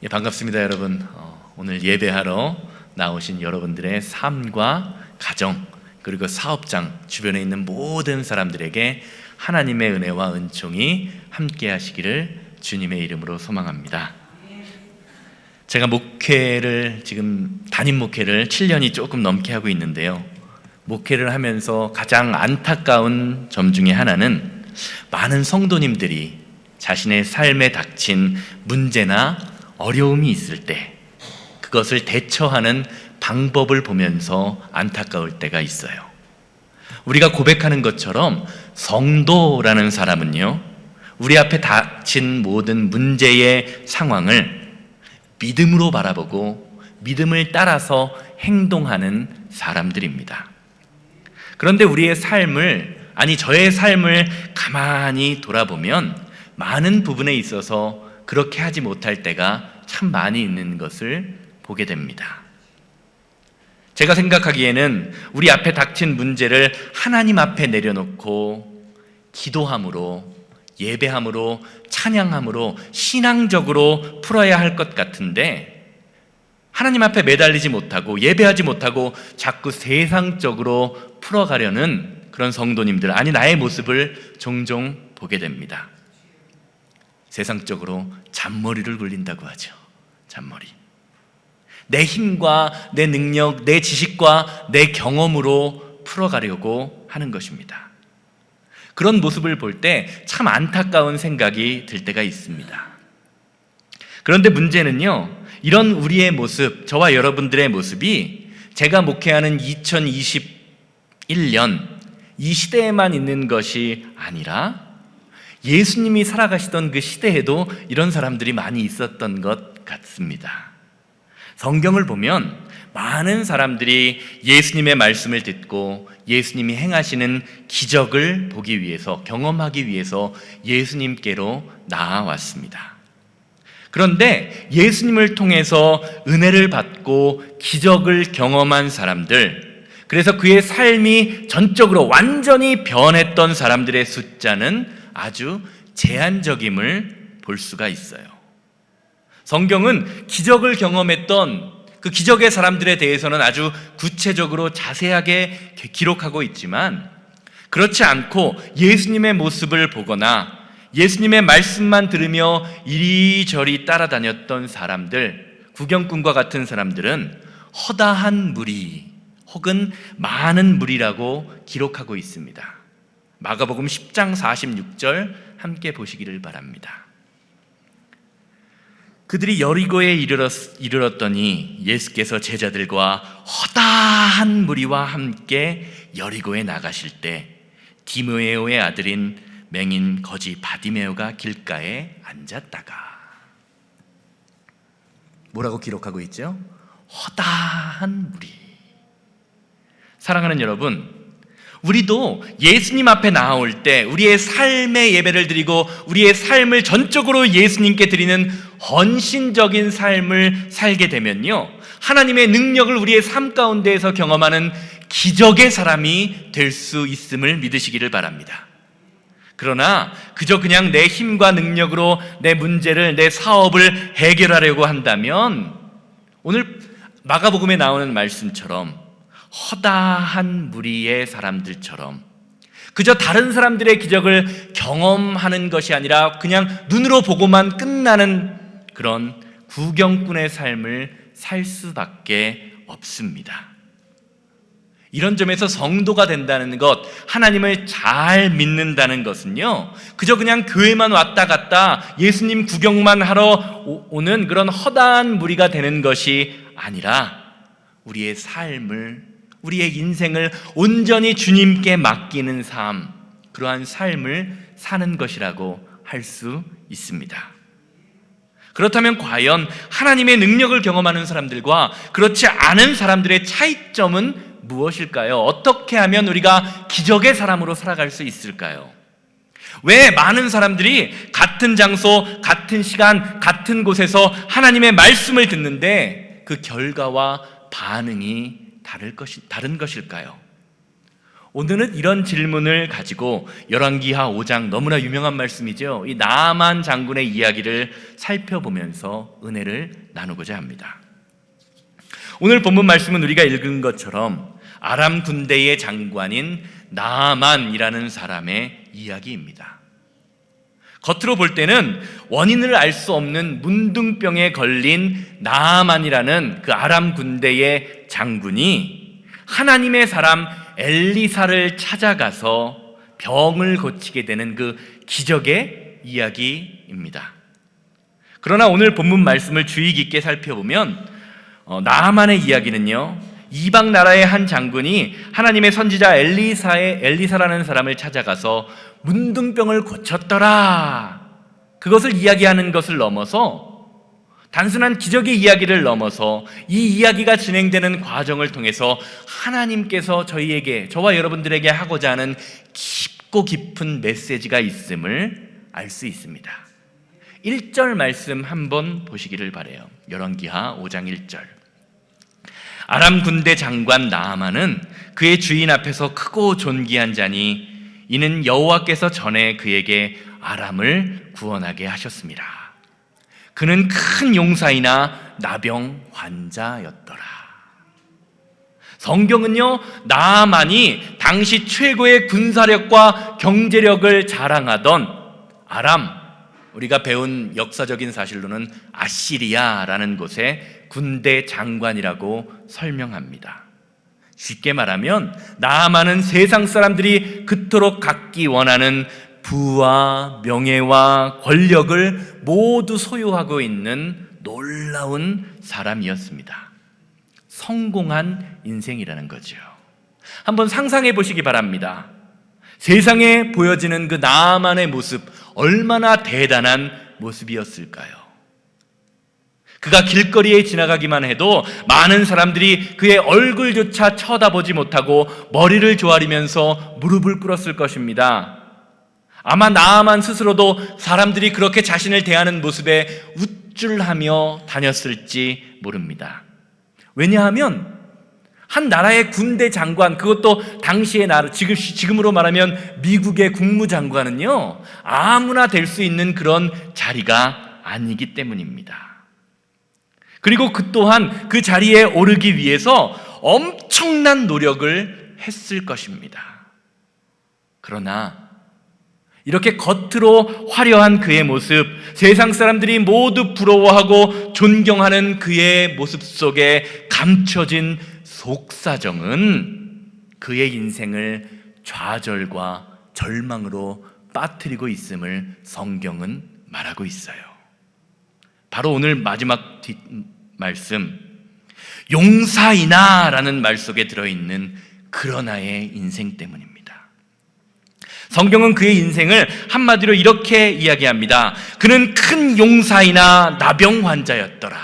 예, 반갑습니다, 여러분. 오늘 예배하러 나오신 여러분들의 삶과 가정, 그리고 사업장 주변에 있는 모든 사람들에게 하나님의 은혜와 은총이 함께 하시기를 주님의 이름으로 소망합니다. 제가 지금 담임 목회를 7년이 조금 넘게 하고 있는데요, 목회를 하면서 가장 안타까운 점 중에 하나는 많은 성도님들이 자신의 삶에 닥친 문제나 어려움이 있을 때 그것을 대처하는 방법을 보면서 안타까울 때가 있어요. 우리가 고백하는 것처럼 성도라는 사람은요, 우리 앞에 닥친 모든 문제의 상황을 믿음으로 바라보고 믿음을 따라서 행동하는 사람들입니다. 그런데 저의 삶을 가만히 돌아보면 많은 부분에 있어서 그렇게 하지 못할 때가 참 많이 있는 것을 보게 됩니다. 제가 생각하기에는 우리 앞에 닥친 문제를 하나님 앞에 내려놓고 기도함으로, 예배함으로, 찬양함으로, 신앙적으로 풀어야 할 것 같은데, 하나님 앞에 매달리지 못하고 예배하지 못하고 자꾸 세상적으로 풀어가려는 그런 성도님들, 나의 모습을 종종 보게 됩니다. 세상적으로 잔머리를 굴린다고 하죠. 잔머리. 내 힘과 내 능력, 내 지식과 내 경험으로 풀어가려고 하는 것입니다. 그런 모습을 볼 때 참 안타까운 생각이 들 때가 있습니다. 그런데 문제는요, 이런 우리의 모습, 저와 여러분들의 모습이 제가 목회하는 2021년 이 시대에만 있는 것이 아니라 예수님이 살아가시던 그 시대에도 이런 사람들이 많이 있었던 것 같습니다. 성경을 보면 많은 사람들이 예수님의 말씀을 듣고 예수님이 행하시는 기적을 보기 위해서, 경험하기 위해서 예수님께로 나아왔습니다. 그런데 예수님을 통해서 은혜를 받고 기적을 경험한 사람들, 그래서 그의 삶이 전적으로 완전히 변했던 사람들의 숫자는 아주 제한적임을 볼 수가 있어요. 성경은 기적을 경험했던 그 기적의 사람들에 대해서는 아주 구체적으로 자세하게 기록하고 있지만, 그렇지 않고 예수님의 모습을 보거나 예수님의 말씀만 들으며 이리저리 따라다녔던 사람들, 구경꾼과 같은 사람들은 허다한 무리 혹은 많은 무리라고 기록하고 있습니다. 마가복음 10장 46절 함께 보시기를 바랍니다. 그들이 여리고에 이르렀더니 예수께서 제자들과 허다한 무리와 함께 여리고에 나가실 때 디메오의 아들인 맹인 거지 바디메오가 길가에 앉았다가, 뭐라고 기록하고 있죠? 허다한 무리. 사랑하는 여러분, 우리도 예수님 앞에 나올 때 우리의 삶의 예배를 드리고 우리의 삶을 전적으로 예수님께 드리는 헌신적인 삶을 살게 되면요, 하나님의 능력을 우리의 삶 가운데에서 경험하는 기적의 사람이 될 수 있음을 믿으시기를 바랍니다. 그러나 그냥 내 힘과 능력으로 내 문제를, 내 사업을 해결하려고 한다면 오늘 마가복음에 나오는 말씀처럼 허다한 무리의 사람들처럼 그저 다른 사람들의 기적을 경험하는 것이 아니라 그냥 눈으로 보고만 끝나는 그런 구경꾼의 삶을 살 수밖에 없습니다. 이런 점에서 성도가 된다는 것, 하나님을 잘 믿는다는 것은요, 그저 그냥 교회만 왔다 갔다 예수님 구경만 하러 오는 그런 허다한 무리가 되는 것이 아니라 우리의 삶을, 우리의 인생을 온전히 주님께 맡기는 삶, 그러한 삶을 사는 것이라고 할 수 있습니다. 그렇다면 과연 하나님의 능력을 경험하는 사람들과 그렇지 않은 사람들의 차이점은 무엇일까요? 어떻게 하면 우리가 기적의 사람으로 살아갈 수 있을까요? 왜 많은 사람들이 같은 장소, 같은 시간, 같은 곳에서 하나님의 말씀을 듣는데 그 결과와 반응이 다른 것일까요? 오늘은 이런 질문을 가지고 열왕기하 5장, 너무나 유명한 말씀이죠. 이 나아만 장군의 이야기를 살펴보면서 은혜를 나누고자 합니다. 오늘 본문 말씀은 우리가 읽은 것처럼 아람 군대의 장관인 나아만이라는 사람의 이야기입니다. 겉으로 볼 때는 원인을 알 수 없는 문둥병에 걸린 나아만이라는 그 아람 군대의 장군이 하나님의 사람 엘리사를 찾아가서 병을 고치게 되는 그 기적의 이야기입니다. 그러나 오늘 본문 말씀을 주의 깊게 살펴보면 나아만의 이야기는요, 이방 나라의 한 장군이 하나님의 선지자 엘리사라는 사람을 찾아가서 문둥병을 고쳤더라, 그것을 이야기하는 것을 넘어서, 단순한 기적의 이야기를 넘어서 이 이야기가 진행되는 과정을 통해서 하나님께서 저희에게, 저와 여러분들에게 하고자 하는 깊고 깊은 메시지가 있음을 알 수 있습니다. 1절 말씀 한번 보시기를 바라요. 열왕기하 5장 1절. 아람 군대 장관 나아만은 그의 주인 앞에서 크고 존귀한 자니 이는 여호와께서 전에 그에게 아람을 구원하게 하셨습니다. 그는 큰 용사이나 나병 환자였더라. 성경은요, 나아만이 당시 최고의 군사력과 경제력을 자랑하던 아람, 우리가 배운 역사적인 사실로는 아시리아라는 곳의 군대 장관이라고 설명합니다. 쉽게 말하면 나아만은 세상 사람들이 그토록 갖기 원하는 부와 명예와 권력을 모두 소유하고 있는 놀라운 사람이었습니다. 성공한 인생이라는 거죠. 한번 상상해 보시기 바랍니다. 세상에 보여지는 그 나아만의 모습, 얼마나 대단한 모습이었을까요? 그가 길거리에 지나가기만 해도 많은 사람들이 그의 얼굴조차 쳐다보지 못하고 머리를 조아리면서 무릎을 꿇었을 것입니다. 아마 나아만 스스로도 사람들이 그렇게 자신을 대하는 모습에 우쭐하며 다녔을지 모릅니다. 왜냐하면 한 나라의 군대 장관, 그것도 당시의 나라, 지금으로 말하면 미국의 국무장관은요, 아무나 될 수 있는 그런 자리가 아니기 때문입니다. 그리고 그 또한 그 자리에 오르기 위해서 엄청난 노력을 했을 것입니다. 그러나 이렇게 겉으로 화려한 그의 모습, 세상 사람들이 모두 부러워하고 존경하는 그의 모습 속에 감춰진 속사정은 그의 인생을 좌절과 절망으로 빠뜨리고 있음을 성경은 말하고 있어요. 바로 오늘 마지막 말씀, 용사이나 라는 말 속에 들어있는 그러나의 인생 때문입니다. 성경은 그의 인생을 한마디로 이렇게 이야기합니다. 그는 큰 용사이나 나병 환자였더라.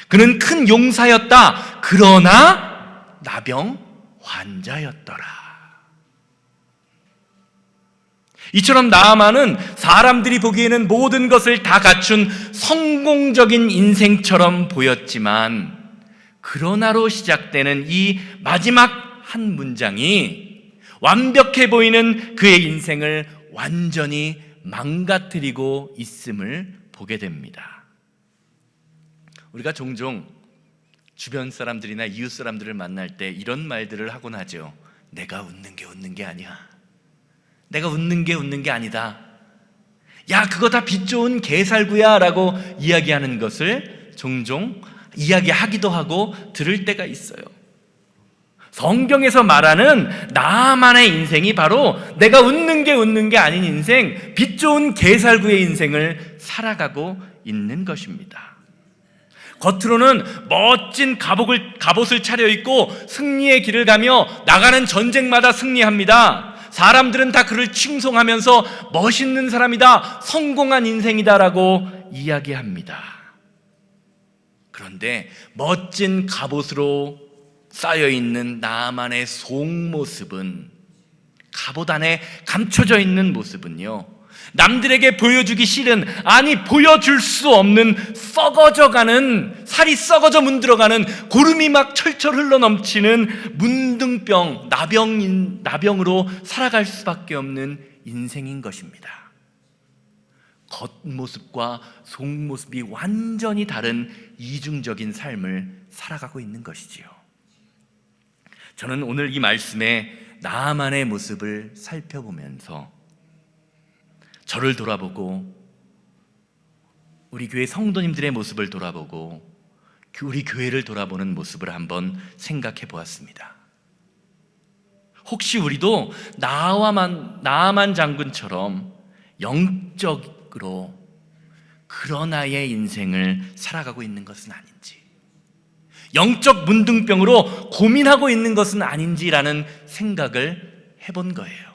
그는 큰 용사였다. 그러나 나병 환자였더라. 이처럼 나아만은 사람들이 보기에는 모든 것을 다 갖춘 성공적인 인생처럼 보였지만, 그러나로 시작되는 이 마지막 한 문장이 완벽해 보이는 그의 인생을 완전히 망가뜨리고 있음을 보게 됩니다. 우리가 종종 주변 사람들이나 이웃 사람들을 만날 때 이런 말들을 하곤 하죠. 내가 웃는 게 아니야. 내가 웃는 게 아니다. 야, 그거 다 빚 좋은 개살구야 라고 이야기하는 것을 종종 이야기하기도 하고 들을 때가 있어요. 성경에서 말하는 나만의 인생이 바로 내가 웃는 게 아닌 인생, 빚 좋은 개살구의 인생을 살아가고 있는 것입니다. 겉으로는 멋진 갑옷을 차려입고 승리의 길을 가며 나가는 전쟁마다 승리합니다. 사람들은 다 그를 칭송하면서 멋있는 사람이다, 성공한 인생이다라고 이야기합니다. 그런데 멋진 갑옷으로 쌓여있는 나만의 속모습은, 갑옷 안에 감춰져 있는 모습은요, 남들에게 보여주기 싫은, 아니 보여줄 수 없는 썩어져가는, 살이 썩어져 문들어가는, 고름이 막 철철 흘러넘치는 문둥병, 나병으로 살아갈 수밖에 없는 인생인 것입니다. 겉모습과 속모습이 완전히 다른 이중적인 삶을 살아가고 있는 것이지요. 저는 오늘 이 말씀에 나아만의 모습을 살펴보면서 저를 돌아보고 우리 교회 성도님들의 모습을 돌아보고 우리 교회를 돌아보는 모습을 한번 생각해 보았습니다. 혹시 우리도 나아만 장군처럼 영적으로 그러나의 인생을 살아가고 있는 것은 아닌지, 영적 문둥병으로 고민하고 있는 것은 아닌지라는 생각을 해본 거예요.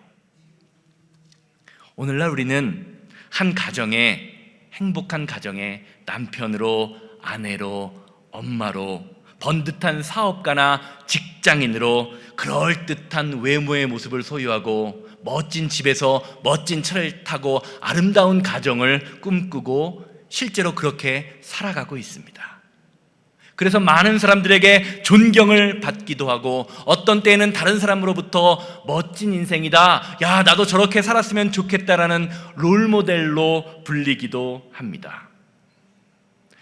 오늘날 우리는 한 가정에, 행복한 가정에 남편으로, 아내로, 엄마로, 번듯한 사업가나 직장인으로 그럴듯한 외모의 모습을 소유하고 멋진 집에서 멋진 차를 타고 아름다운 가정을 꿈꾸고 실제로 그렇게 살아가고 있습니다. 그래서 많은 사람들에게 존경을 받기도 하고 어떤 때에는 다른 사람으로부터 멋진 인생이다, 야 나도 저렇게 살았으면 좋겠다라는 롤모델로 불리기도 합니다.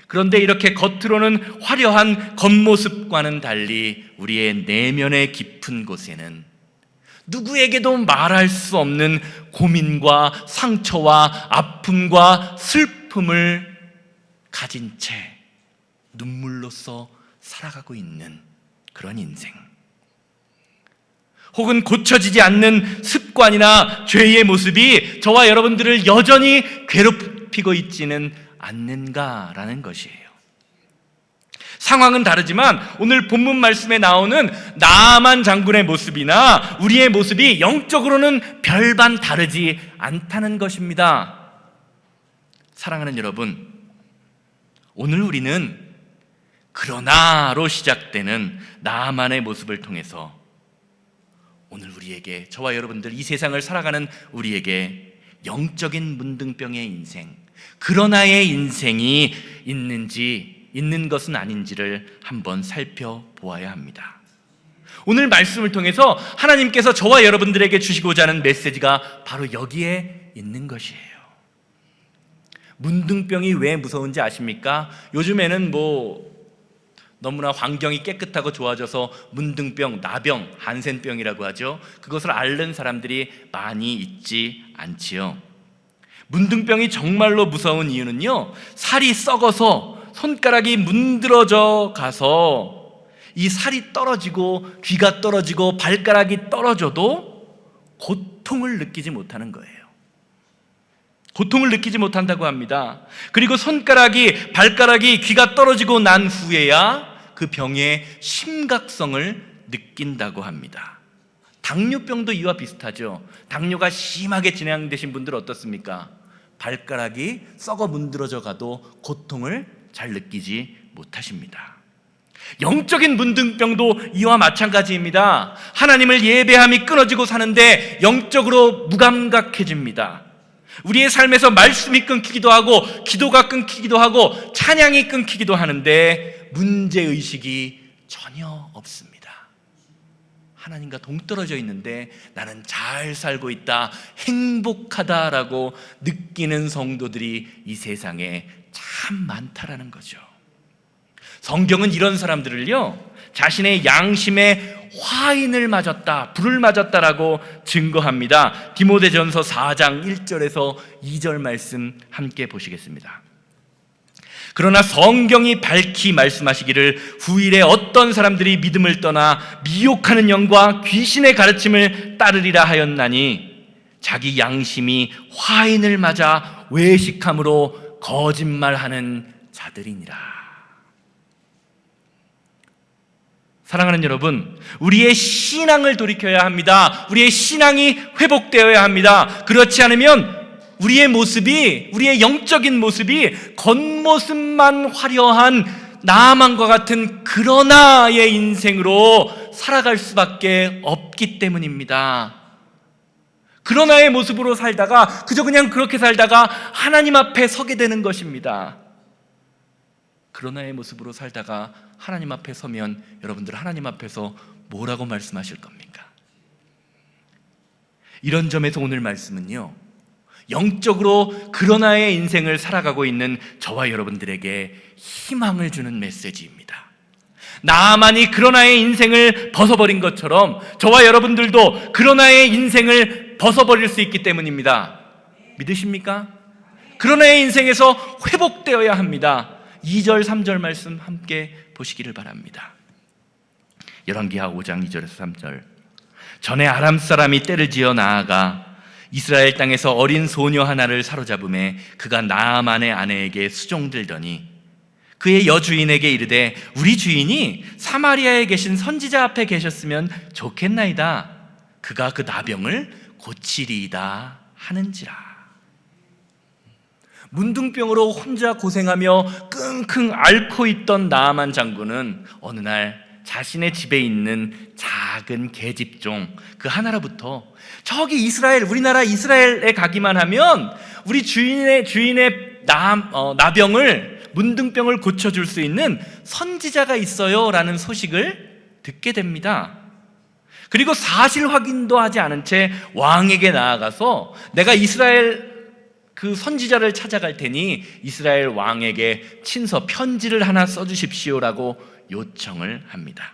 그런데 이렇게 겉으로는 화려한 겉모습과는 달리 우리의 내면의 깊은 곳에는 누구에게도 말할 수 없는 고민과 상처와 아픔과 슬픔을 가진 채 눈물로써 살아가고 있는 그런 인생, 혹은 고쳐지지 않는 습관이나 죄의 모습이 저와 여러분들을 여전히 괴롭히고 있지는 않는가라는 것이에요. 상황은 다르지만 오늘 본문 말씀에 나오는 나아만 장군의 모습이나 우리의 모습이 영적으로는 별반 다르지 않다는 것입니다. 사랑하는 여러분, 오늘 우리는 그러나로 시작되는 나아만의 모습을 통해서 오늘 우리에게, 저와 여러분들, 이 세상을 살아가는 우리에게 영적인 문둥병의 인생, 그러나의 인생이 있는 것은 아닌지를 한번 살펴보아야 합니다. 오늘 말씀을 통해서 하나님께서 저와 여러분들에게 주시고자 하는 메시지가 바로 여기에 있는 것이에요. 문둥병이 왜 무서운지 아십니까? 요즘에는 너무나 환경이 깨끗하고 좋아져서 문둥병, 나병, 한센병이라고 하죠. 그것을 앓는 사람들이 많이 있지 않지요. 문둥병이 정말로 무서운 이유는요, 살이 썩어서 손가락이 문드러져 가서 이 살이 떨어지고 귀가 떨어지고 발가락이 떨어져도 고통을 느끼지 못하는 거예요. 고통을 느끼지 못한다고 합니다. 그리고 손가락이, 발가락이, 귀가 떨어지고 난 후에야 그 병의 심각성을 느낀다고 합니다. 당뇨병도 이와 비슷하죠. 당뇨가 심하게 진행되신 분들 어떻습니까? 발가락이 썩어 문드러져 가도 고통을 잘 느끼지 못하십니다. 영적인 문둥병도 이와 마찬가지입니다. 하나님을 예배함이 끊어지고 사는데 영적으로 무감각해집니다. 우리의 삶에서 말씀이 끊기기도 하고 기도가 끊기기도 하고 찬양이 끊기기도 하는데 문제의식이 전혀 없습니다. 하나님과 동떨어져 있는데 나는 잘 살고 있다, 행복하다라고 느끼는 성도들이 이 세상에 참 많다라는 거죠. 성경은 이런 사람들을요, 자신의 양심에 화인을 맞았다, 불을 맞았다라고 증거합니다. 디모데전서 4장 1절에서 2절 말씀 함께 보시겠습니다. 그러나 성경이 밝히 말씀하시기를 후일에 어떤 사람들이 믿음을 떠나 미혹하는 영과 귀신의 가르침을 따르리라 하였나니 자기 양심이 화인을 맞아 외식함으로 거짓말하는 자들이니라. 사랑하는 여러분, 우리의 신앙을 돌이켜야 합니다. 우리의 신앙이 회복되어야 합니다. 그렇지 않으면 우리의 모습이, 우리의 영적인 모습이 겉모습만 화려한 나아만과 같은 그러나의 인생으로 살아갈 수밖에 없기 때문입니다. 그러나의 모습으로 살다가 그저 그냥 그렇게 살다가 하나님 앞에 서게 되는 것입니다. 그러나의 모습으로 살다가 하나님 앞에 서면 여러분들 하나님 앞에서 뭐라고 말씀하실 겁니까? 이런 점에서 오늘 말씀은요, 영적으로 그러나의 인생을 살아가고 있는 저와 여러분들에게 희망을 주는 메시지입니다. 나만이 그러나의 인생을 벗어버린 것처럼 저와 여러분들도 그러나의 인생을 벗어버릴 수 있기 때문입니다. 믿으십니까? 그러나의 인생에서 회복되어야 합니다. 2절 3절 말씀 함께 보시기를 바랍니다. 열왕기하 5장 2절에서 3절. 전에 아람 사람이 떼를 지어 나아가 이스라엘 땅에서 어린 소녀 하나를 사로잡음에 그가 나아만의 아내에게 수종들더니 그의 여주인에게 이르되 우리 주인이 사마리아에 계신 선지자 앞에 계셨으면 좋겠나이다. 그가 그 나병을 고치리이다 하는지라. 문둥병으로 혼자 고생하며 끙끙 앓고 있던 나아만 장군은 어느 날 자신의 집에 있는 작은 계집종 그 하나로부터 저기 이스라엘, 우리나라 이스라엘에 가기만 하면 우리 주인의 나병을, 문둥병을 고쳐줄 수 있는 선지자가 있어요 라는 소식을 듣게 됩니다. 그리고 사실 확인도 하지 않은 채 왕에게 나아가서 내가 이스라엘 그 선지자를 찾아갈 테니 이스라엘 왕에게 친서 편지를 하나 써주십시오라고 요청을 합니다.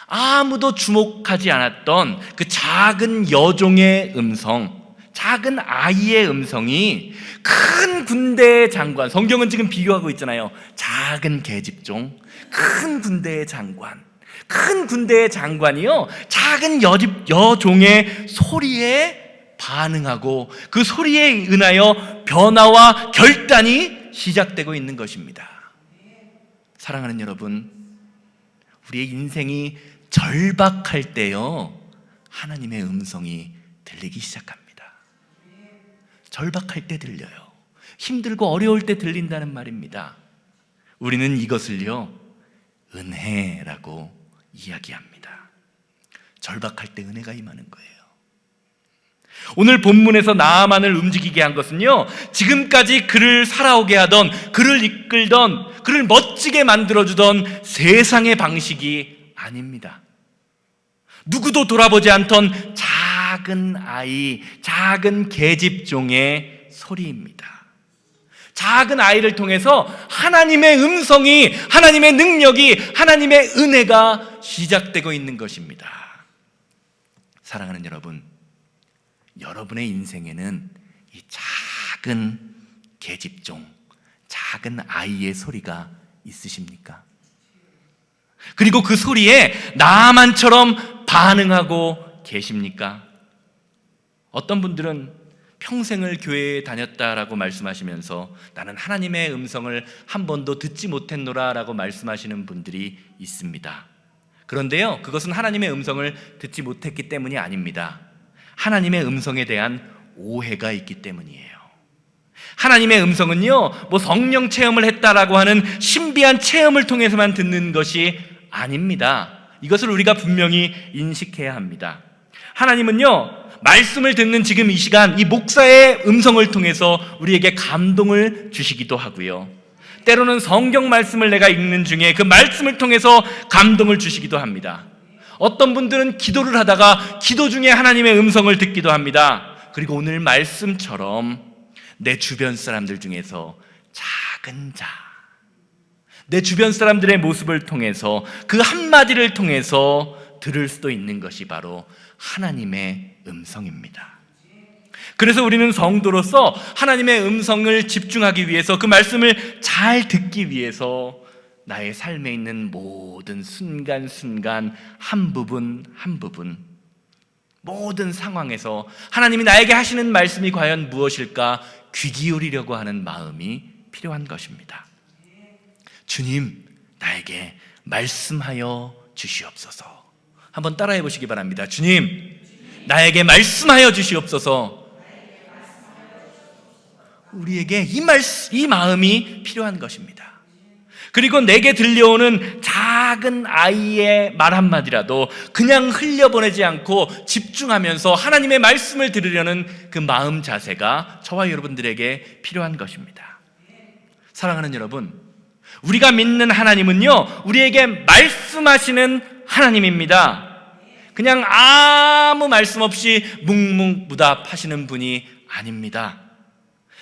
아무도 주목하지 않았던 그 작은 여종의 음성, 작은 아이의 음성이 큰 군대의 장관, 성경은 지금 비교하고 있잖아요. 작은 계집종, 큰 군대의 장관, 큰 군대의 장관이요, 작은 여종의 소리에 반응하고 그 소리에 인하여 변화와 결단이 시작되고 있는 것입니다. 사랑하는 여러분, 우리의 인생이 절박할 때요, 하나님의 음성이 들리기 시작합니다. 절박할 때 들려요. 힘들고 어려울 때 들린다는 말입니다. 우리는 이것을요, 은혜라고 이야기합니다. 절박할 때 은혜가 임하는 거예요. 오늘 본문에서 나아만을 움직이게 한 것은요, 지금까지 그를 살아오게 하던, 그를 이끌던, 그를 멋지게 만들어주던 세상의 방식이 아닙니다. 누구도 돌아보지 않던 작은 아이, 작은 계집종의 소리입니다. 작은 아이를 통해서 하나님의 음성이, 하나님의 능력이, 하나님의 은혜가 시작되고 있는 것입니다. 사랑하는 여러분, 여러분의 인생에는 이 작은 계집종, 작은 아이의 소리가 있으십니까? 그리고 그 소리에 나만처럼 반응하고 계십니까? 어떤 분들은 평생을 교회에 다녔다라고 말씀하시면서 나는 하나님의 음성을 한 번도 듣지 못했노라 라고 말씀하시는 분들이 있습니다. 그런데요, 그것은 하나님의 음성을 듣지 못했기 때문이 아닙니다. 하나님의 음성에 대한 오해가 있기 때문이에요. 하나님의 음성은요, 뭐 성령 체험을 했다라고 하는 신비한 체험을 통해서만 듣는 것이 아닙니다. 이것을 우리가 분명히 인식해야 합니다. 하나님은요, 말씀을 듣는 지금 이 시간, 이 목사의 음성을 통해서 우리에게 감동을 주시기도 하고요, 때로는 성경 말씀을 내가 읽는 중에 그 말씀을 통해서 감동을 주시기도 합니다. 어떤 분들은 기도를 하다가 기도 중에 하나님의 음성을 듣기도 합니다. 그리고 오늘 말씀처럼 내 주변 사람들 중에서 작은 자, 내 주변 사람들의 모습을 통해서 그 한마디를 통해서 들을 수도 있는 것이 바로 하나님의 음성입니다. 그래서 우리는 성도로서 하나님의 음성을 집중하기 위해서, 그 말씀을 잘 듣기 위해서 나의 삶에 있는 모든 순간순간, 한 부분 한 부분, 모든 상황에서 하나님이 나에게 하시는 말씀이 과연 무엇일까 귀 기울이려고 하는 마음이 필요한 것입니다. 주님, 나에게 말씀하여 주시옵소서. 한번 따라해 보시기 바랍니다. 주님, 나에게 말씀하여 주시옵소서. 우리에게 이 마음이 필요한 것입니다. 그리고 내게 들려오는 작은 아이의 말 한마디라도 그냥 흘려보내지 않고 집중하면서 하나님의 말씀을 들으려는 그 마음 자세가 저와 여러분들에게 필요한 것입니다. 사랑하는 여러분, 우리가 믿는 하나님은요, 우리에게 말씀하시는 하나님입니다. 그냥 아무 말씀 없이 묵묵부답하시는 분이 아닙니다.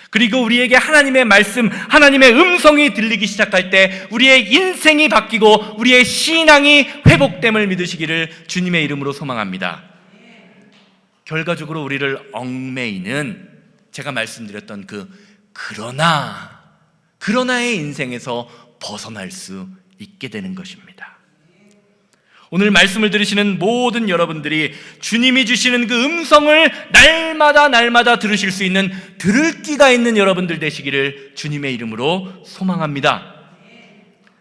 그리고 우리에게 하나님의 말씀, 하나님의 음성이 들리기 시작할 때 우리의 인생이 바뀌고 우리의 신앙이 회복됨을 믿으시기를 주님의 이름으로 소망합니다. 결과적으로 우리를 얽매이는 제가 말씀드렸던 그러나의 인생에서 벗어날 수 있게 되는 것입니다. 오늘 말씀을 들으시는 모든 여러분들이 주님이 주시는 그 음성을 날마다 들으실 수 있는 들을 귀가 있는 여러분들 되시기를 주님의 이름으로 소망합니다.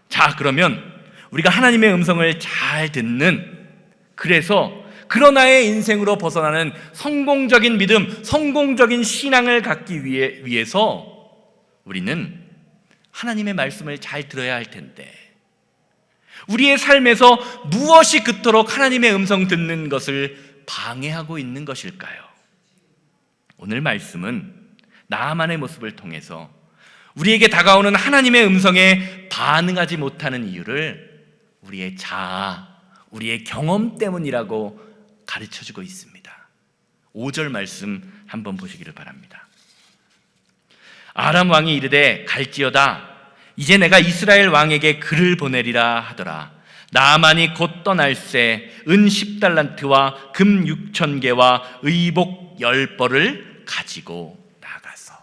자, 그러면 우리가 하나님의 음성을 잘 듣는, 그래서 그러나의 인생으로 벗어나는 성공적인 믿음, 성공적인 신앙을 갖기 위해서 우리는 하나님의 말씀을 잘 들어야 할 텐데, 우리의 삶에서 무엇이 그토록 하나님의 음성 듣는 것을 방해하고 있는 것일까요? 오늘 말씀은 나아만의 모습을 통해서 우리에게 다가오는 하나님의 음성에 반응하지 못하는 이유를 우리의 자아, 우리의 경험 때문이라고 가르쳐주고 있습니다. 5절 말씀 한번 보시기를 바랍니다. 아람 왕이 이르되 갈지어다. 이제 내가 이스라엘 왕에게 글을 보내리라 하더라. 나아만이 곧 떠날새 은 10달란트와 금 6,000개와 의복 10벌을 가지고 나가서.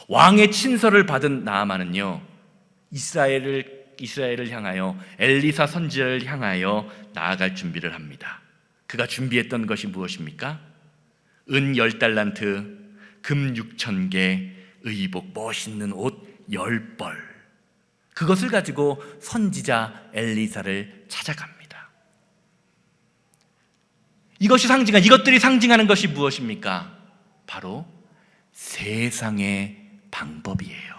왕의 친서를 받은 나아만은요, 이스라엘을 향하여, 엘리사 선지자를 향하여 나아갈 준비를 합니다. 그가 준비했던 것이 무엇입니까? 은 10달란트, 금 6,000개, 의복, 멋있는 옷 10벌, 그것을 가지고 선지자 엘리사를 찾아갑니다. 이것들이 상징하는 것이 무엇입니까? 바로 세상의 방법이에요.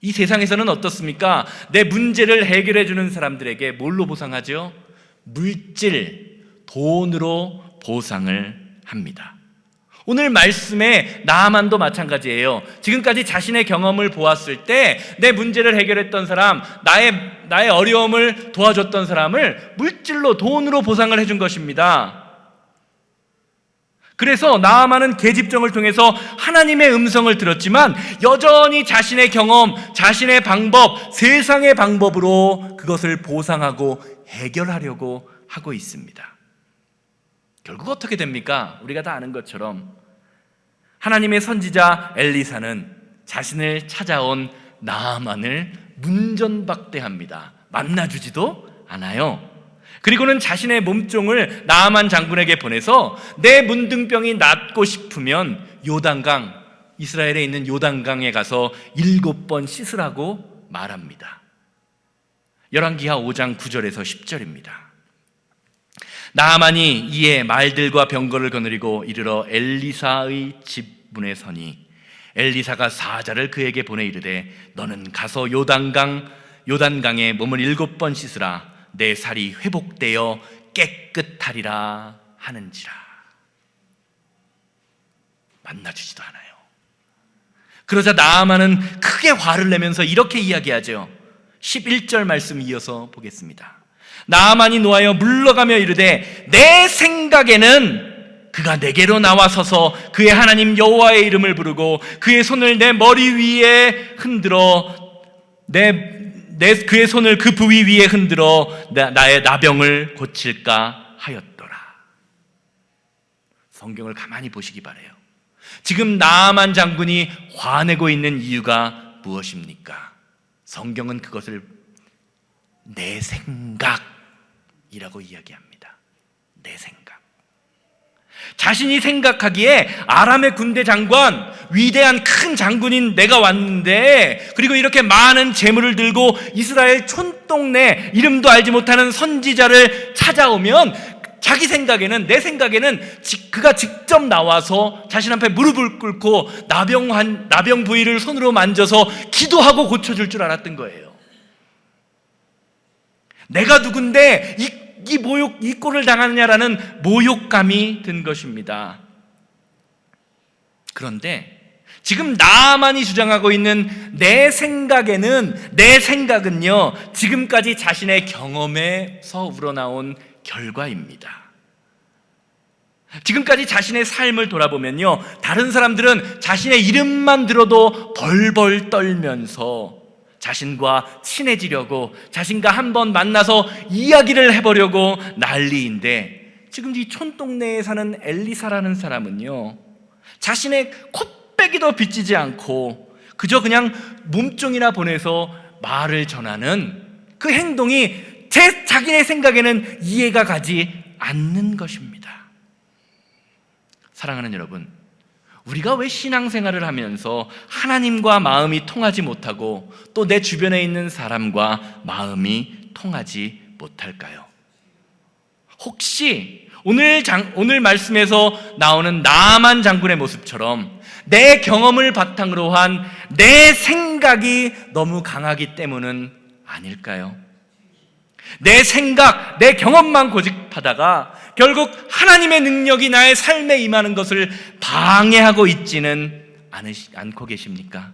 이 세상에서는 어떻습니까? 내 문제를 해결해 주는 사람들에게 뭘로 보상하죠? 물질, 돈으로 보상을 합니다. 오늘 말씀에 나아만도 마찬가지예요. 지금까지 자신의 경험을 보았을 때 내 문제를 해결했던 사람, 나의 어려움을 도와줬던 사람을 물질로, 돈으로 보상을 해준 것입니다. 그래서 나아만은 계집종을 통해서 하나님의 음성을 들었지만 여전히 자신의 경험, 자신의 방법, 세상의 방법으로 그것을 보상하고 해결하려고 하고 있습니다. 결국 어떻게 됩니까? 우리가 다 아는 것처럼 하나님의 선지자 엘리사는 자신을 찾아온 나아만을 문전박대합니다. 만나주지도 않아요. 그리고는 자신의 몸종을 나아만 장군에게 보내서 내 문둥병이 낫고 싶으면 요단강, 이스라엘에 있는 요단강에 가서 7번 씻으라고 말합니다. 열왕기하 5장 9절에서 10절입니다. 나아만이 이에 말들과 병거를 거느리고 이르러 엘리사의 집 문에 서니 엘리사가 사자를 그에게 보내 이르되 너는 가서 요단강에 몸을 7번 씻으라. 내 살이 회복되어 깨끗하리라 하는지라. 만나주지도 않아요. 그러자 나아만은 크게 화를 내면서 이렇게 이야기하죠. 11절 말씀 이어서 보겠습니다. 나아만이 노하여 물러가며 이르되 내 생각에는 그가 내게로 나와서서 그의 하나님 여호와의 이름을 부르고 그의 손을 내 머리 위에 흔들어 그의 손을 그 부위 위에 흔들어 나의 나병을 고칠까 하였더라. 성경을 가만히 보시기 바라요. 지금 나아만 장군이 화내고 있는 이유가 무엇입니까? 성경은 그것을 내 생각이라고 이야기합니다. 내 생각. 자신이 생각하기에 아람의 군대 장관, 위대한 큰 장군인 내가 왔는데, 그리고 이렇게 많은 재물을 들고 이스라엘 촌동네 이름도 알지 못하는 선지자를 찾아오면 자기 생각에는, 내 생각에는 그가 직접 나와서 자신 앞에 무릎을 꿇고 나병 부위를 손으로 만져서 기도하고 고쳐줄 줄 알았던 거예요. 내가 누군데 이 꼴을 당하느냐라는 모욕감이 든 것입니다. 그런데 지금 나만이 주장하고 있는 내 생각은요, 지금까지 자신의 경험에서 우러나온 결과입니다. 지금까지 자신의 삶을 돌아보면요, 다른 사람들은 자신의 이름만 들어도 벌벌 떨면서 자신과 친해지려고, 자신과 한번 만나서 이야기를 해보려고 난리인데, 지금 이 촌동네에 사는 엘리사라는 사람은요, 자신의 코빼기도 비치지 않고 그저 그냥 몸종이나 보내서 말을 전하는 그 행동이 자기의 생각에는 이해가 가지 않는 것입니다. 사랑하는 여러분, 우리가 왜 신앙생활을 하면서 하나님과 마음이 통하지 못하고 또 내 주변에 있는 사람과 마음이 통하지 못할까요? 혹시 오늘 말씀에서 나오는 나만 장군의 모습처럼 내 경험을 바탕으로 한 내 생각이 너무 강하기 때문은 아닐까요? 내 생각, 내 경험만 고집하다가 결국 하나님의 능력이 나의 삶에 임하는 것을 방해하고 있지는 않고 계십니까?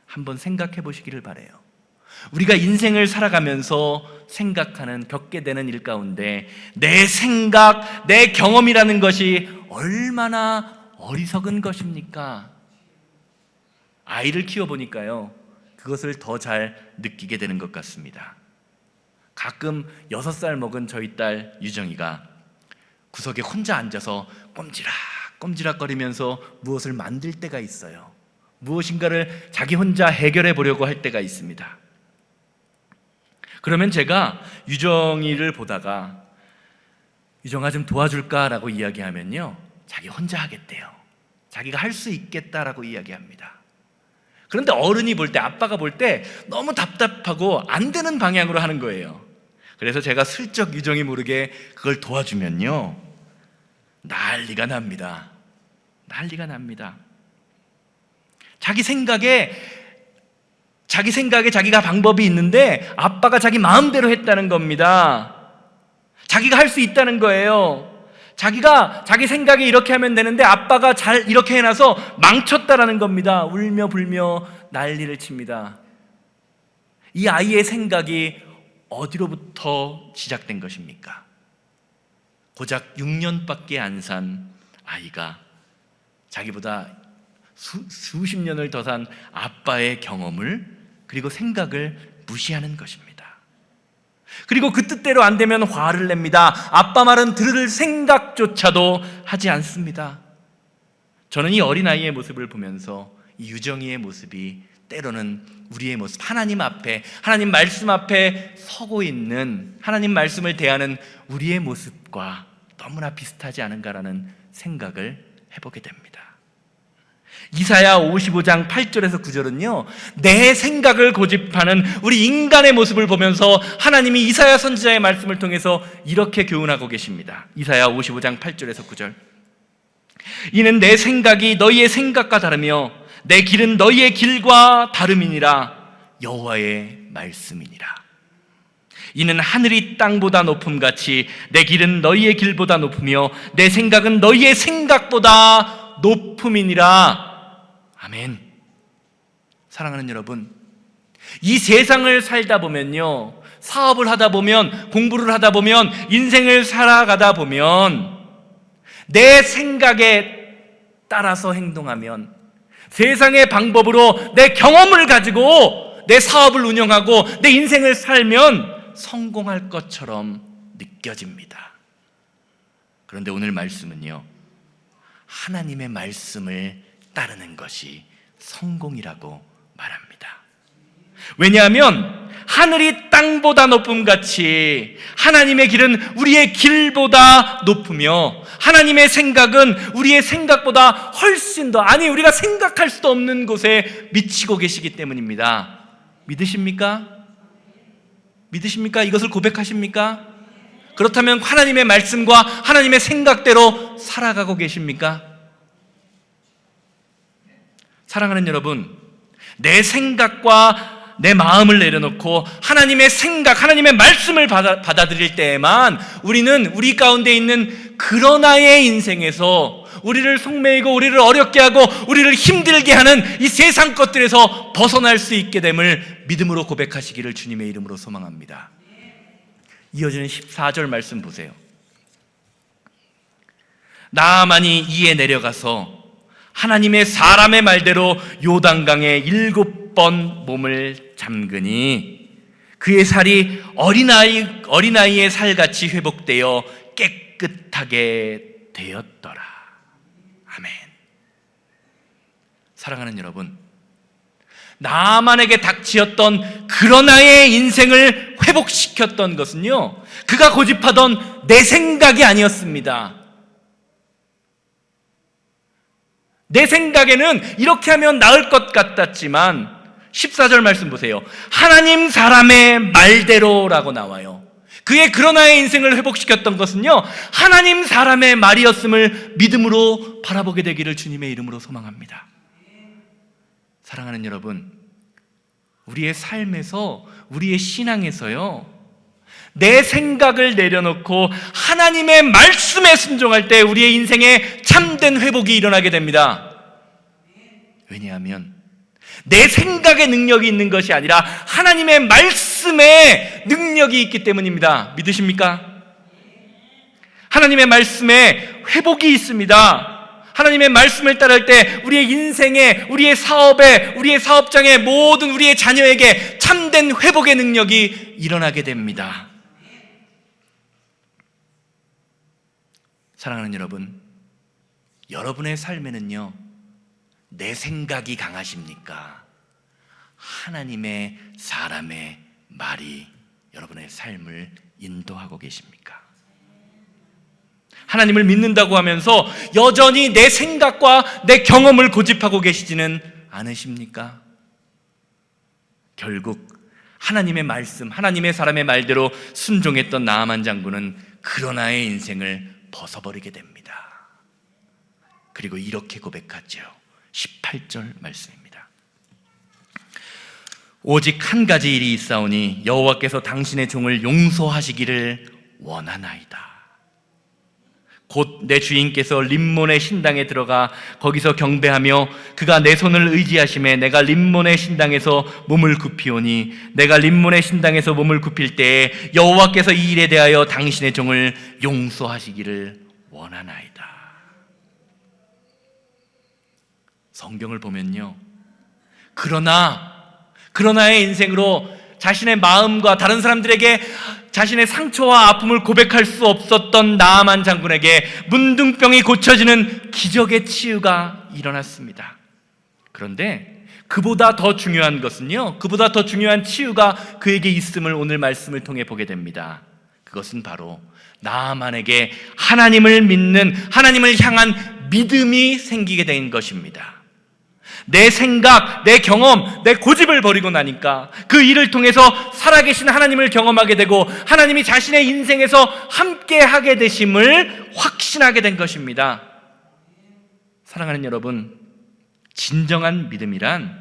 한번 생각해 보시기를 바라요. 우리가 인생을 살아가면서 겪게 되는 일 가운데 내 생각, 내 경험이라는 것이 얼마나 어리석은 것입니까? 아이를 키워보니까요, 그것을 더 잘 느끼게 되는 것 같습니다. 가끔 6살 먹은 저희 딸 유정이가 구석에 혼자 앉아서 꼼지락거리면서 무엇을 만들 때가 있어요. 무엇인가를 자기 혼자 해결해 보려고 할 때가 있습니다. 그러면 제가 유정이를 보다가 유정아 좀 도와줄까라고 이야기하면요, 자기 혼자 하겠대요. 자기가 할 수 있겠다라고 이야기합니다. 그런데 어른이 볼 때, 아빠가 볼 때 너무 답답하고 안 되는 방향으로 하는 거예요. 그래서 제가 슬쩍 유정이 모르게 그걸 도와주면요, 난리가 납니다. 자기 생각에 자기가 방법이 있는데 아빠가 자기 마음대로 했다는 겁니다. 자기가 할 수 있다는 거예요. 자기가 자기 생각에 이렇게 하면 되는데 아빠가 잘 이렇게 해놔서 망쳤다라는 겁니다. 울며 불며 난리를 칩니다. 이 아이의 생각이 어디로부터 시작된 것입니까? 고작 6년밖에 안 산 아이가 자기보다 수십 년을 더 산 아빠의 경험을, 그리고 생각을 무시하는 것입니다. 그리고 그 뜻대로 안 되면 화를 냅니다. 아빠 말은 들을 생각조차도 하지 않습니다. 저는 이 어린아이의 모습을 보면서 이 유정이의 모습이 때로는 우리의 모습, 하나님 말씀 앞에 서고 있는, 하나님 말씀을 대하는 우리의 모습과 너무나 비슷하지 않은가라는 생각을 해보게 됩니다. 이사야 55장 8절에서 9절은요, 내 생각을 고집하는 우리 인간의 모습을 보면서 하나님이 이사야 선지자의 말씀을 통해서 이렇게 교훈하고 계십니다. 이사야 55장 8절에서 9절. 이는 내 생각이 너희의 생각과 다르며 내 길은 너희의 길과 다름이니라. 여호와의 말씀이니라. 이는 하늘이 땅보다 높음같이 내 길은 너희의 길보다 높으며 내 생각은 너희의 생각보다 높음이니라. 아멘. 사랑하는 여러분, 이 세상을 살다 보면요, 사업을 하다 보면, 공부를 하다 보면, 인생을 살아가다 보면 내 생각에 따라서 행동하면, 세상의 방법으로 내 경험을 가지고 내 사업을 운영하고 내 인생을 살면 성공할 것처럼 느껴집니다. 그런데 오늘 말씀은요, 하나님의 말씀을 따르는 것이 성공이라고 말합니다. 왜냐하면 하늘이 땅보다 높음같이 하나님의 길은 우리의 길보다 높으며 하나님의 생각은 우리의 생각보다 훨씬 더, 아니 우리가 생각할 수도 없는 곳에 미치고 계시기 때문입니다. 믿으십니까? 이것을 고백하십니까? 그렇다면 하나님의 말씀과 하나님의 생각대로 살아가고 계십니까? 사랑하는 여러분, 내 생각과 내 마음을 내려놓고 하나님의 생각, 하나님의 말씀을 받아들일 때에만 우리는 우리 가운데 있는 그러나의 인생에서 우리를 속매이고 우리를 어렵게 하고 우리를 힘들게 하는 이 세상 것들에서 벗어날 수 있게 됨을 믿음으로 고백하시기를 주님의 이름으로 소망합니다. 이어지는 14절 말씀 보세요. 나아만이 이에 내려가서 하나님의 사람의 말대로 요단강에 7번 몸을 잠그니 그의 살이 어린아이의 살같이 회복되어 깨끗하게 되었더라. 아멘. 사랑하는 여러분, 나아만에게 닥치었던 그러나의 인생을 회복시켰던 것은요, 그가 고집하던 내 생각이 아니었습니다. 내 생각에는 이렇게 하면 나을 것 같았지만 14절 말씀 보세요. 하나님 사람의 말대로라고 나와요. 그의 그러나의 인생을 회복시켰던 것은요, 하나님 사람의 말이었음을 믿음으로 바라보게 되기를 주님의 이름으로 소망합니다. 사랑하는 여러분, 우리의 삶에서, 우리의 신앙에서요, 내 생각을 내려놓고 하나님의 말씀에 순종할 때 우리의 인생에 참된 회복이 일어나게 됩니다. 왜냐하면 내 생각의 능력이 있는 것이 아니라 하나님의 말씀에 능력이 있기 때문입니다. 믿으십니까? 하나님의 말씀에 회복이 있습니다. 하나님의 말씀을 따를 때 우리의 인생에, 우리의 사업에, 우리의 사업장에, 모든 우리의 자녀에게 참된 회복의 능력이 일어나게 됩니다. 사랑하는 여러분, 여러분의 삶에는요, 내 생각이 강하십니까? 하나님의 사람의 말이 여러분의 삶을 인도하고 계십니까? 하나님을 믿는다고 하면서 여전히 내 생각과 내 경험을 고집하고 계시지는 않으십니까? 결국 하나님의 말씀, 하나님의 사람의 말대로 순종했던 나아만 장군은 그러나의 인생을 벗어버리게 됩니다. 그리고 이렇게 고백하죠. 18절 말씀입니다. 오직 한 가지 일이 있사오니 여호와께서 당신의 종을 용서하시기를 원하나이다. 곧 내 주인께서 림몬의 신당에 들어가 거기서 경배하며 그가 내 손을 의지하심에 내가 림몬의 신당에서 몸을 굽히오니 내가 림몬의 신당에서 몸을 굽힐 때에 여호와께서 이 일에 대하여 당신의 종을 용서하시기를 원하나이다. 성경을 보면요, 그러나의 인생으로 자신의 마음과 다른 사람들에게 자신의 상처와 아픔을 고백할 수 없었던 나아만 장군에게 문둥병이 고쳐지는 기적의 치유가 일어났습니다. 그런데 그보다 더 중요한 것은요, 그보다 더 중요한 치유가 그에게 있음을 오늘 말씀을 통해 보게 됩니다. 그것은 바로 나아만에게 하나님을 믿는, 하나님을 향한 믿음이 생기게 된 것입니다. 내 생각, 내 경험, 내 고집을 버리고 나니까 그 일을 통해서 살아계신 하나님을 경험하게 되고 하나님이 자신의 인생에서 함께하게 되심을 확신하게 된 것입니다. 사랑하는 여러분, 진정한 믿음이란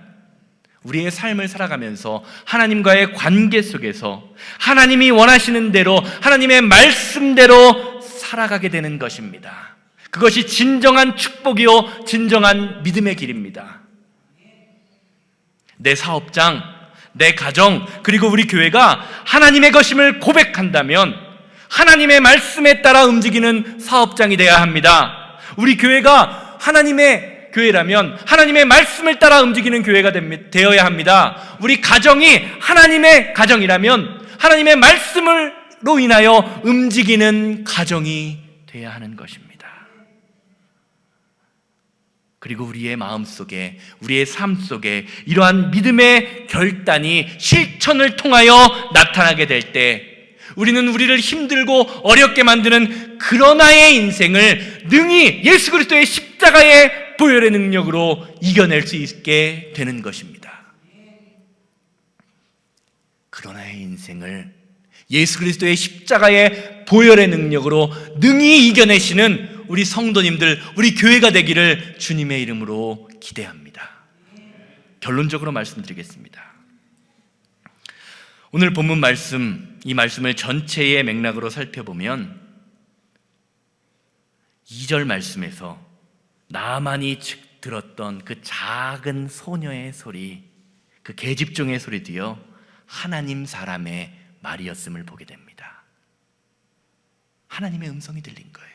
우리의 삶을 살아가면서 하나님과의 관계 속에서 하나님이 원하시는 대로, 하나님의 말씀대로 살아가게 되는 것입니다. 그것이 진정한 축복이요, 진정한 믿음의 길입니다. 내 사업장, 내 가정, 그리고 우리 교회가 하나님의 것임을 고백한다면 하나님의 말씀에 따라 움직이는 사업장이 되어야 합니다. 우리 교회가 하나님의 교회라면 하나님의 말씀을 따라 움직이는 교회가 되어야 합니다. 우리 가정이 하나님의 가정이라면 하나님의 말씀으로 인하여 움직이는 가정이 되어야 하는 것입니다. 그리고 우리의 마음속에, 우리의 삶 속에 이러한 믿음의 결단이 실천을 통하여 나타나게 될 때 우리는 우리를 힘들고 어렵게 만드는 그러나의 인생을 능히 예수 그리스도의 십자가의 보혈의 능력으로 이겨낼 수 있게 되는 것입니다. 그러나의 인생을 예수 그리스도의 십자가의 보혈의 능력으로 능히 이겨내시는 우리 성도님들, 우리 교회가 되기를 주님의 이름으로 기대합니다. 결론적으로 말씀드리겠습니다. 오늘 본문 말씀, 이 말씀을 전체의 맥락으로 살펴보면 2절 말씀에서 나만이 들었던 그 작은 소녀의 소리, 그 계집종의 소리도요, 하나님 사람의 말이었음을 보게 됩니다. 하나님의 음성이 들린 거예요.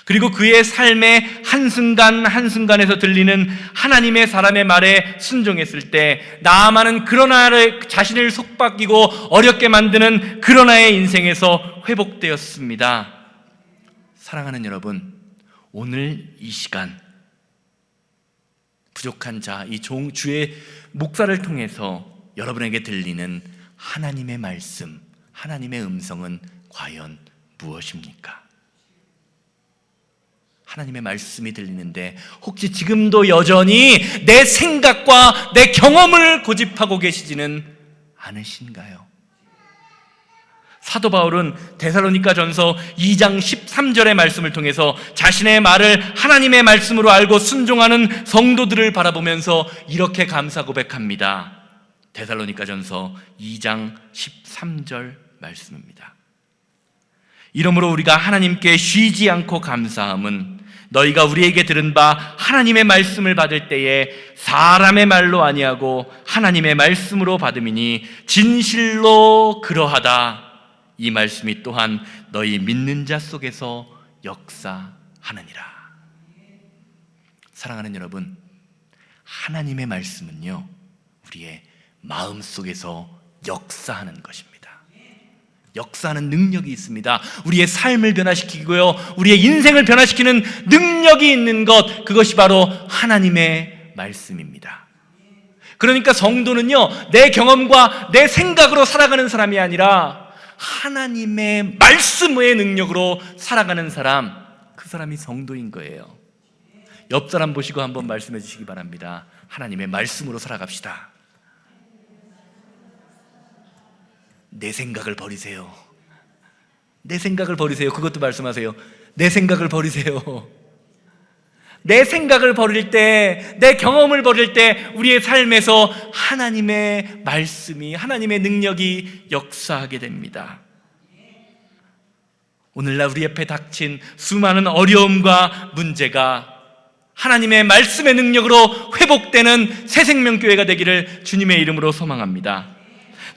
그리고 그의 삶의 한순간 한순간에서 들리는 하나님의 사람의 말에 순종했을 때 나아만은 그러나를 자신을 속박이고 어렵게 만드는 그러나의 인생에서 회복되었습니다. 사랑하는 여러분, 오늘 이 시간 부족한 자, 이 주의 목사를 통해서 여러분에게 들리는 하나님의 말씀, 하나님의 음성은 과연 무엇입니까? 하나님의 말씀이 들리는데 혹시 지금도 여전히 내 생각과 내 경험을 고집하고 계시지는 않으신가요? 사도 바울은 데살로니가전서 2장 13절의 말씀을 통해서 자신의 말을 하나님의 말씀으로 알고 순종하는 성도들을 바라보면서 이렇게 감사 고백합니다. 데살로니가전서 2장 13절 말씀입니다. 이러므로 우리가 하나님께 쉬지 않고 감사함은 너희가 우리에게 들은 바 하나님의 말씀을 받을 때에 사람의 말로 아니하고 하나님의 말씀으로 받음이니 진실로 그러하다. 이 말씀이 또한 너희 믿는 자 속에서 역사하느니라. 사랑하는 여러분, 하나님의 말씀은요, 우리의 마음 속에서 역사하는 것입니다. 역사하는 능력이 있습니다. 우리의 삶을 변화시키고요, 우리의 인생을 변화시키는 능력이 있는 것, 그것이 바로 하나님의 말씀입니다. 그러니까 성도는요, 내 경험과 내 생각으로 살아가는 사람이 아니라 하나님의 말씀의 능력으로 살아가는 사람, 그 사람이 성도인 거예요. 옆 사람 보시고 한번 말씀해 주시기 바랍니다. 하나님의 말씀으로 살아갑시다. 내 생각을 버리세요. 내 생각을 버리세요. 그것도 말씀하세요. 내 생각을 버리세요. 내 생각을 버릴 때, 내 경험을 버릴 때 우리의 삶에서 하나님의 말씀이, 하나님의 능력이 역사하게 됩니다. 오늘날 우리 옆에 닥친 수많은 어려움과 문제가 하나님의 말씀의 능력으로 회복되는 새생명교회가 되기를 주님의 이름으로 소망합니다.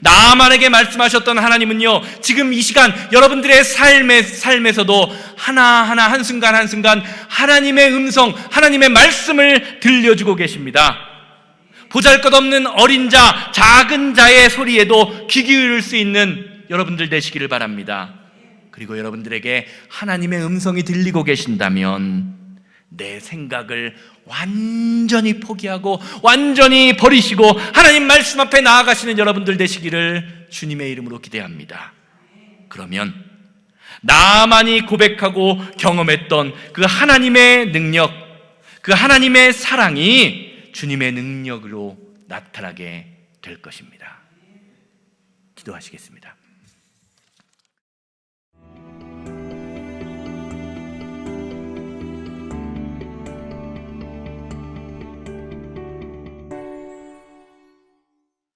나만에게 말씀하셨던 하나님은요, 지금 이 시간 여러분들의 삶에서도 하나하나 한순간 한순간 하나님의 음성, 하나님의 말씀을 들려주고 계십니다. 보잘것없는 어린 자, 작은 자의 소리에도 귀 기울일 수 있는 여러분들 되시기를 바랍니다. 그리고 여러분들에게 하나님의 음성이 들리고 계신다면 내 생각을 완전히 포기하고 완전히 버리시고 하나님 말씀 앞에 나아가시는 여러분들 되시기를 주님의 이름으로 기대합니다. 그러면 나만이 고백하고 경험했던 그 하나님의 능력, 그 하나님의 사랑이 주님의 능력으로 나타나게 될 것입니다. 기도하시겠습니다.